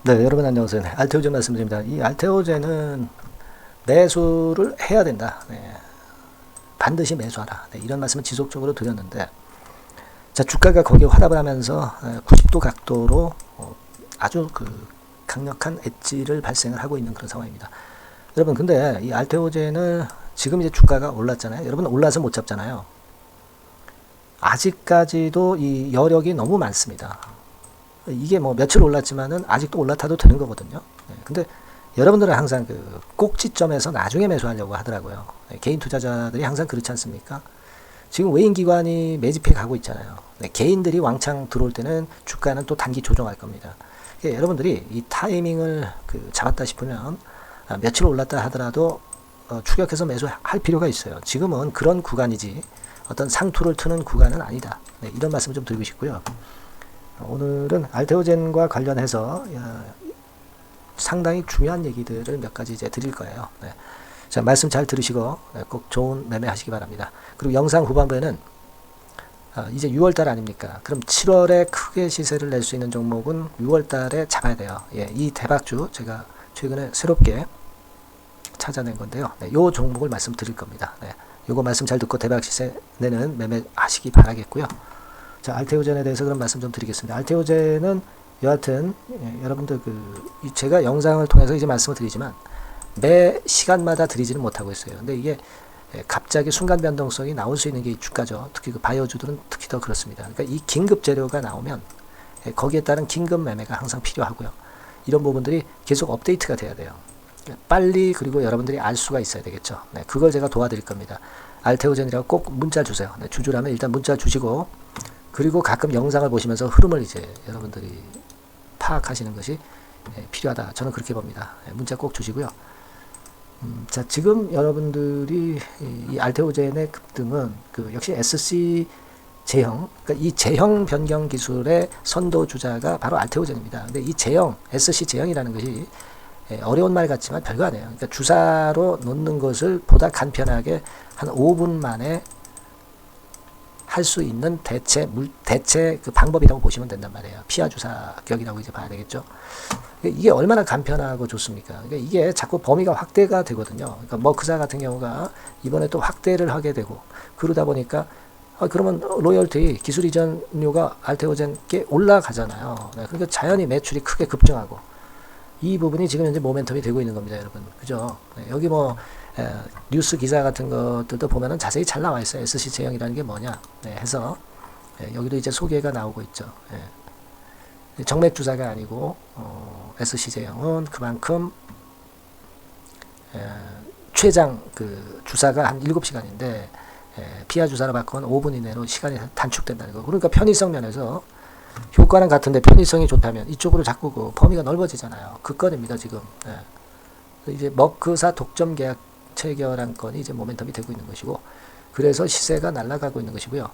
네, 여러분 안녕하세요. 네, 알테오제 말씀드립니다. 이 알테오제는 매수를 해야 된다. 네, 반드시 매수하라. 네, 이런 말씀을 지속적으로 드렸는데, 자, 주가가 거기에 화답을 하면서 90도 각도로 아주 강력한 엣지를 발생을 하고 있는 그런 상황입니다. 여러분, 근데 이 알테오제는 지금 이제 주가가 올랐잖아요. 여러분, 올라서 못 잡잖아요. 아직까지도 이 여력이 너무 많습니다. 이게 뭐 며칠 올랐지만은 아직도 올라타도 되는 거거든요. 네, 근데 여러분들은 항상 꼭지점에서 나중에 매수하려고 하더라고요. 네, 개인 투자자들이 항상 그렇지 않습니까? 지금 외인 기관이 매집해 가고 있잖아요. 네, 개인들이 왕창 들어올 때는 주가는 또 단기 조정할 겁니다. 그러니까 여러분들이 이 타이밍을 잡았다 싶으면 며칠 올랐다 하더라도 추격해서 매수할 필요가 있어요. 지금은 그런 구간이지 어떤 상투를 트는 구간은 아니다. 네, 이런 말씀을 좀 드리고 싶고요. 오늘은 알테오젠과 관련해서 상당히 중요한 얘기들을 몇 가지 이제 드릴 거예요. 네. 자, 말씀 잘 들으시고 꼭 좋은 매매 하시기 바랍니다. 그리고 영상 후반부에는 이제 6월달 아닙니까? 그럼 7월에 크게 시세를 낼 수 있는 종목은 6월달에 잡아야 돼요. 예, 이 대박주 제가 최근에 새롭게 찾아낸 건데요. 네, 요 종목을 말씀드릴 겁니다. 네, 요거 말씀 잘 듣고 대박 시세 내는 매매 하시기 바라겠고요. 자, 알테오젠에 대해서 그런 말씀 좀 드리겠습니다. 알테오젠은 여하튼 여러분들 제가 영상을 통해서 이제 말씀을 드리지만 매 시간마다 드리지는 못하고 있어요. 근데 이게 갑자기 순간 변동성이 나올 수 있는 게 이 주가죠. 특히 바이오주들은 특히 더 그렇습니다. 그러니까 이 긴급 재료가 나오면 거기에 따른 긴급 매매가 항상 필요하고요. 이런 부분들이 계속 업데이트가 돼야 돼요. 빨리 그리고 여러분들이 알 수가 있어야 되겠죠. 네, 그걸 제가 도와드릴 겁니다. 알테오젠이라고 꼭 문자 주세요. 네, 주주라면 일단 문자 주시고 그리고 가끔 영상을 보시면서 흐름을 이제 여러분들이 파악하시는 것이 필요하다. 저는 그렇게 봅니다. 문자 꼭 주시고요. 자, 지금 여러분들이 이 알테오젠의 급등은 역시 SC 제형, 그러니까 이 제형 변경 기술의 선도주자가 바로 알테오젠입니다. 근데 이 제형, SC 제형이라는 것이 어려운 말 같지만 별거 아니에요. 그러니까 주사로 놓는 것을 보다 간편하게 한 5분 만에 할 수 있는 대체 방법이라고 보시면 된단 말이에요. 피하 주사격이라고 이제 봐야 되겠죠. 이게 얼마나 간편하고 좋습니까? 그러니까 이게 자꾸 범위가 확대가 되거든요. 그러니까 머크사 같은 경우가 이번에 또 확대를 하게 되고 그러다 보니까 그러면 로열티 기술 이전료가 알테오젠께 올라가잖아요. 그러니까 자연히 매출이 크게 급증하고 이 부분이 지금 현재 모멘텀이 되고 있는 겁니다, 여러분. 그죠? 여기 뉴스 기사 같은 것들도 보면은 자세히 잘 나와 있어요. SC 제형이라는 게 뭐냐 해서 여기도 이제 소개가 나오고 있죠. 정맥 주사가 아니고 SC 제형은 그만큼 최장 주사가 한 7시간인데 피하 주사로 바꾸면 5분 이내로 시간이 단축된다는 거. 그러니까 편의성 면에서 효과는 같은데 편의성이 좋다면 이쪽으로 자꾸 범위가 넓어지잖아요. 그 건입니다, 지금. 이제 머크사 독점 계약 체결한 건이 이제 모멘텀이 되고 있는 것이고, 그래서 시세가 날아가고 있는 것이고요.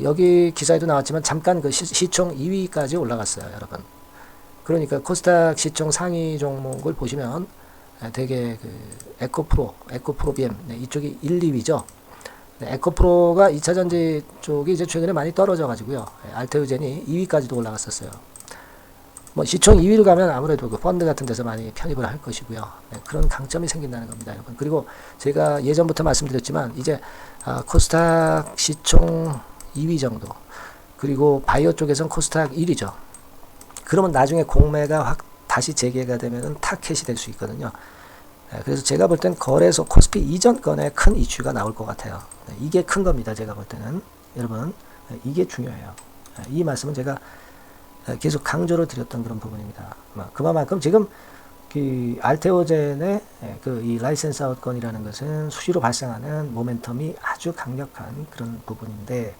여기 기사에도 나왔지만 잠깐 시총 2위까지 올라갔어요, 여러분. 그러니까 코스닥 시총 상위 종목을 보시면 되게 에코프로 BM 이쪽이 1, 2위죠. 에코프로가 2차전지 쪽이 이제 최근에 많이 떨어져 가지고요. 알테오젠이 2위까지도 올라갔었어요. 뭐 시총 2위로 가면 아무래도 펀드 같은 데서 많이 편입을 할 것이고요. 그런 강점이 생긴다는 겁니다, 여러분. 그리고 제가 예전부터 말씀드렸지만 이제 코스닥 시총 2위 정도, 그리고 바이오 쪽에서는 코스닥 1위죠. 그러면 나중에 공매가 다시 재개가 되면은 타켓이 될 수 있거든요. 그래서 제가 볼 땐 거래소 코스피 이전 건에 큰 이슈가 나올 것 같아요. 이게 큰 겁니다, 제가 볼 때는. 여러분, 이게 중요해요. 이 말씀은 제가 계속 강조를 드렸던 그런 부분입니다. 그만큼 지금 알테오젠의 이 라이센스 아웃 건이라는 것은 수시로 발생하는 모멘텀이 아주 강력한 그런 부분인데,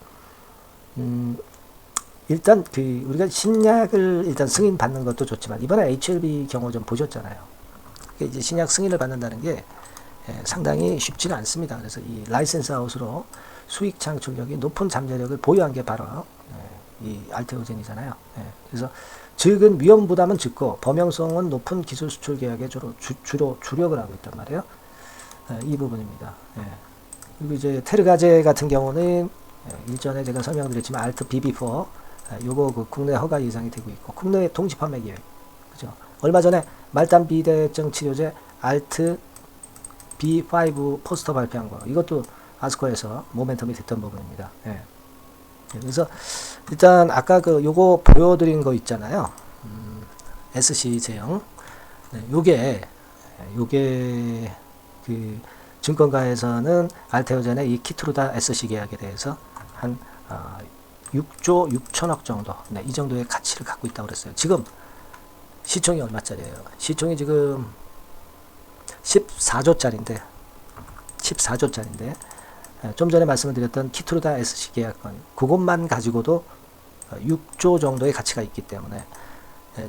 일단 우리가 신약을 일단 승인 받는 것도 좋지만 이번에 HLB 경우 좀 보셨잖아요. 이제 신약 승인을 받는다는 게 상당히 쉽지는 않습니다. 그래서 이 라이센스 아웃으로 수익 창출력이 높은 잠재력을 보유한 게 바로 이 알테오젠이잖아요. 그래서 적은 위험 부담은 적고 범용성은 높은 기술 수출 계약에 주로 주력을 하고 있단 말이에요. 이 부분입니다. 그리고 이제 테르가제 같은 경우는 일전에 제가 설명드렸지만 알트 BB4 요거 국내 허가 예상이 되고 있고 국내 동시 판매 계획, 그죠? 얼마 전에 말단 비대증 치료제 알트 B5 포스터 발표한 거, 이것도 아스코에서 모멘텀이 됐던 부분입니다. 예. 그래서 일단 아까 그 요거 보여드린 거 있잖아요. SC 제형. 네, 요게 그 증권가에서는 알테오젠의 이 키트루다 SC 계약에 대해서 한 6조 6천억 정도, 네, 이 정도의 가치를 갖고 있다고 그랬어요. 지금 시총이 얼마짜리예요? 시총이 지금 14조짜리인데 좀 전에 말씀을 드렸던 키트루다 SC 계약권, 그것만 가지고도 6조 정도의 가치가 있기 때문에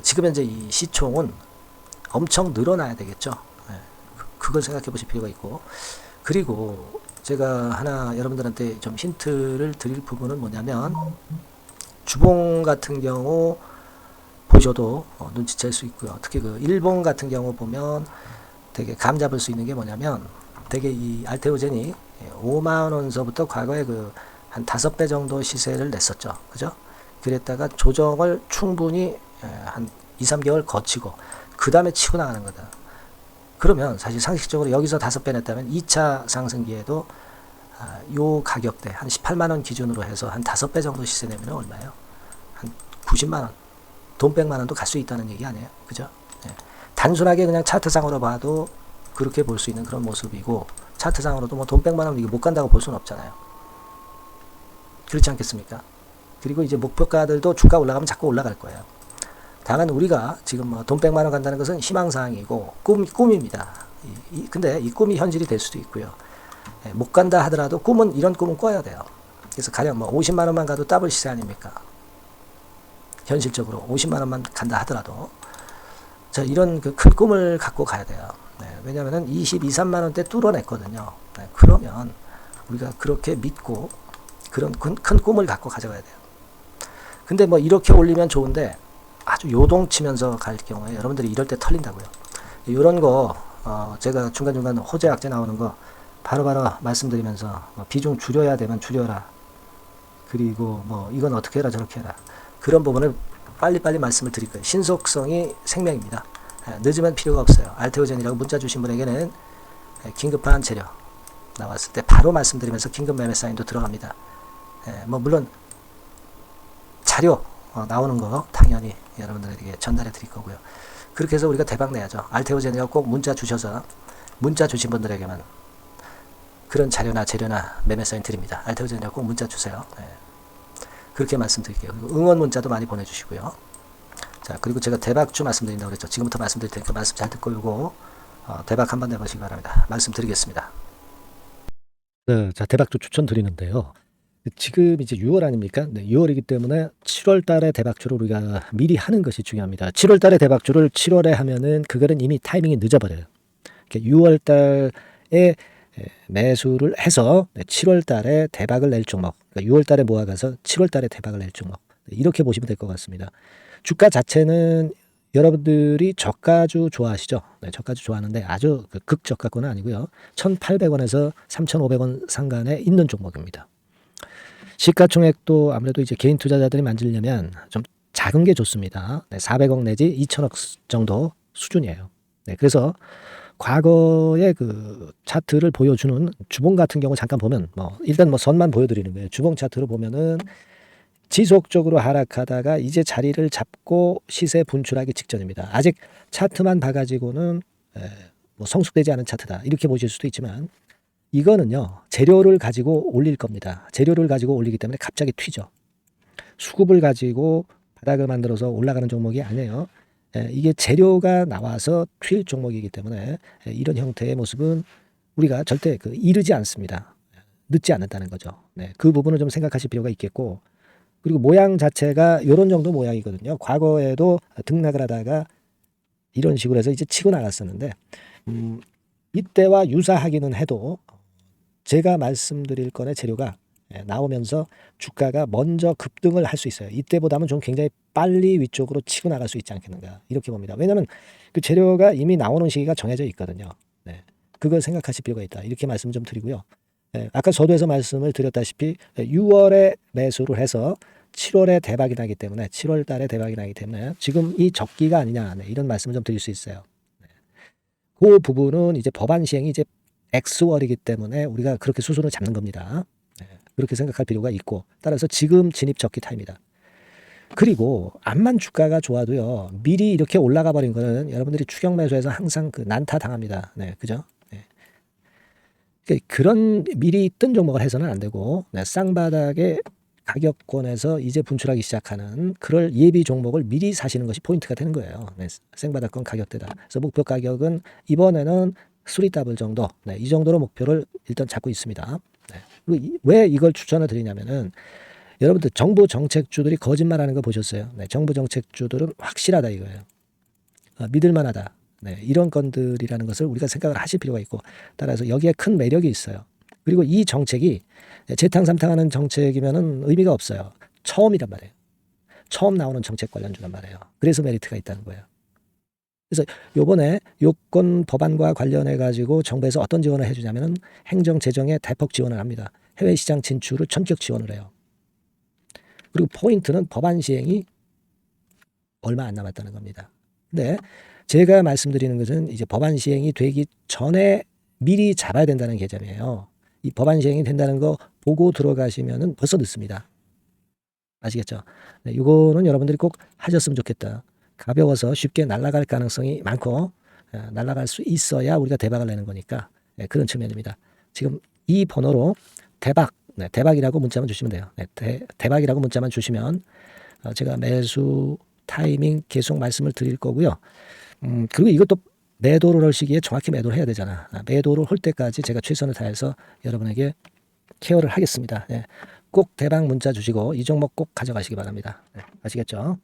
지금 현재 이 시총은 엄청 늘어나야 되겠죠. 그걸 생각해 보실 필요가 있고, 그리고 제가 하나 여러분들한테 좀 힌트를 드릴 부분은 뭐냐면, 주봉 같은 경우 보셔도 눈치챌 수 있고요. 특히 그 일본 같은 경우 보면 되게 감 잡을 수 있는 게 뭐냐면, 되게 이 알테오젠이 5만 원서부터 과거에 그 한 5배 정도 시세를 냈었죠. 그죠? 그랬다가 조정을 충분히 한 2, 3개월 거치고 그 다음에 치고 나가는 거다. 그러면 사실 상식적으로 여기서 5배 냈다면 2차 상승기에도 요 가격대 한 18만 원 기준으로 해서 한 5배 정도 시세 내면 얼마예요? 한 90만 원, 돈 100만 원도 갈 수 있다는 얘기 아니에요? 그죠? 네. 단순하게 그냥 차트상으로 봐도 그렇게 볼 수 있는 그런 모습이고, 차트상으로도 뭐 돈 100만 원 이게 못 간다고 볼 수는 없잖아요. 그렇지 않겠습니까? 그리고 이제 목표가들도 주가 올라가면 자꾸 올라갈 거예요. 다만 우리가 지금 뭐 돈 100만 원 간다는 것은 희망사항이고 꿈입니다. 근데 이 꿈이 현실이 될 수도 있고요. 못 간다 하더라도 이런 꿈은 꿔야 돼요. 그래서 가령 뭐 50만 원만 가도 더블 시세 아닙니까? 현실적으로 50만 원만 간다 하더라도 자, 이런 그 큰 꿈을 갖고 가야 돼요. 왜냐면은 22, 3만 원대 뚫어냈거든요. 그러면 우리가 그렇게 믿고 그런 큰 꿈을 갖고 가져가야 돼요. 근데 뭐 이렇게 올리면 좋은데 아주 요동치면서 갈 경우에 여러분들이 이럴 때 털린다고요. 이런 거 제가 중간중간 호재 악재 나오는 거 바로바로 말씀드리면서 비중 줄여야 되면 줄여라. 그리고 뭐 이건 어떻게 해라 저렇게 해라. 그런 부분을 빨리빨리 말씀을 드릴 거예요. 신속성이 생명입니다. 늦으면 필요가 없어요. 알테오젠이라고 문자 주신 분에게는 긴급한 재료 나왔을 때 바로 말씀드리면서 긴급 매매 사인도 들어갑니다. 뭐 물론 자료 나오는 거 당연히 여러분들에게 전달해 드릴 거고요. 그렇게 해서 우리가 대박 내야죠. 알테오젠이라고 꼭 문자 주셔서 문자 주신 분들에게만 그런 자료나 재료나 매매 사인 드립니다. 알테오젠이라고 꼭 문자 주세요. 그렇게 말씀드릴게요. 응원 문자도 많이 보내주시고요. 자, 그리고 제가 대박주 말씀드린다고 그랬죠. 지금부터 말씀드릴 테니까 말씀 잘 듣고 요거 대박 한번 내보시기 바랍니다. 말씀드리겠습니다. 네, 자, 대박주 추천드리는데요. 지금 이제 6월 아닙니까? 네, 6월이기 때문에 7월 달에 대박주를 우리가 미리 하는 것이 중요합니다. 7월 달에 대박주를 7월에 하면은 그거는 이미 타이밍이 늦어버려요. 6월 달에 매수를 해서 7월 달에 대박을 낼 종목, 그러니까 6월 달에 모아가서 7월 달에 대박을 낼 종목, 이렇게 보시면 될 것 같습니다. 주가 자체는 여러분들이 저가주 좋아하시죠? 네, 저가주 좋아하는데 아주 극저가권은 아니고요. 1,800원에서 3,500원 상간에 있는 종목입니다. 시가총액도 아무래도 이제 개인 투자자들이 만지려면 좀 작은 게 좋습니다. 네, 400억 내지 2천억 정도 수준이에요. 네, 그래서 과거의 그 차트를 보여주는 주봉 같은 경우 잠깐 보면 일단 선만 보여드리는 거예요. 주봉 차트를 보면은 지속적으로 하락하다가 이제 자리를 잡고 시세 분출하기 직전입니다. 아직 차트만 봐가지고는 성숙되지 않은 차트다 이렇게 보실 수도 있지만, 이거는요 재료를 가지고 올릴 겁니다. 재료를 가지고 올리기 때문에 갑자기 튀죠. 수급을 가지고 바닥을 만들어서 올라가는 종목이 아니에요. 이게 재료가 나와서 튈 종목이기 때문에 이런 형태의 모습은 우리가 절대 이르지 않습니다. 늦지 않는다는 거죠. 네, 그 부분을 좀 생각하실 필요가 있겠고, 그리고 모양 자체가 이런 정도 모양이거든요. 과거에도 등락을 하다가 이런 식으로 해서 이제 치고 나갔었는데, 이때와 유사하기는 해도 제가 말씀드릴 건의 재료가 나오면서 주가가 먼저 급등을 할 수 있어요. 이때보다는 좀 굉장히 빨리 위쪽으로 치고 나갈 수 있지 않겠는가 이렇게 봅니다. 왜냐하면 그 재료가 이미 나오는 시기가 정해져 있거든요. 네, 그걸 생각하실 필요가 있다 이렇게 말씀 좀 드리고요. 아까 서두에서 말씀을 드렸다시피 6월에 매수를 해서 7월에 대박이 나기 때문에 7월 달에 대박이 나기 때문에 지금 이 적기가 아니냐 네, 이런 말씀을 좀 드릴 수 있어요. 네. 그 부분은 이제 법안 시행이 이제 X월이기 때문에 우리가 그렇게 수순을 잡는 겁니다. 네. 그렇게 생각할 필요가 있고 따라서 지금 진입 적기 타입니다. 그리고 암만 주가가 좋아도요 미리 이렇게 올라가 버린 거는 여러분들이 추격 매수해서 항상 그 난타 당합니다. 네, 그죠? 네. 그런 미리 뜬 종목을 해서는 안 되고 네, 쌍바닥의 가격권에서 이제 분출하기 시작하는 그럴 예비 종목을 미리 사시는 것이 포인트가 되는 거예요. 네, 생바닥권 가격대다. 그래서 목표 가격은 이번에는 3더블 정도, 네, 이 정도로 목표를 일단 잡고 있습니다. 네. 그리고 왜 이걸 추천을 드리냐면은 여러분들 정부 정책주들이 거짓말하는 거 보셨어요? 네, 정부 정책주들은 확실하다 이거예요. 믿을만하다. 네, 이런 건들이라는 것을 우리가 생각을 하실 필요가 있고 따라서 여기에 큰 매력이 있어요. 그리고 이 정책이 재탕삼탕하는 정책이면은 의미가 없어요. 처음이란 말이에요. 처음 나오는 정책 관련주란 말이에요. 그래서 메리트가 있다는 거예요. 그래서 요번에 요건 법안과 관련해 가지고 정부에서 어떤 지원을 해주냐면은 행정 재정에 대폭 지원을 합니다. 해외 시장 진출을 전격 지원을 해요. 그리고 포인트는 법안 시행이 얼마 안 남았다는 겁니다. 근데 제가 말씀드리는 것은 이제 법안 시행이 되기 전에 미리 잡아야 된다는 개념이에요. 이 법안 시행이 된다는 거 보고 들어가시면은 벌써 늦습니다. 아시겠죠? 네, 이거는 여러분들이 꼭 하셨으면 좋겠다. 가벼워서 쉽게 날아갈 가능성이 많고 날아갈 수 있어야 우리가 대박을 내는 거니까 네, 그런 측면입니다. 지금 이 번호로 대박, 네, 대박이라고 문자만 주시면 돼요. 네, 대박이라고 문자만 주시면 제가 매수 타이밍 계속 말씀을 드릴 거고요. 그리고 이것도 매도를 할 시기에 정확히 매도를 해야 되잖아. 매도를 할 때까지 제가 최선을 다해서 여러분에게 케어를 하겠습니다. 네, 꼭 대박 문자 주시고 이 종목 꼭 가져가시기 바랍니다. 네, 아시겠죠?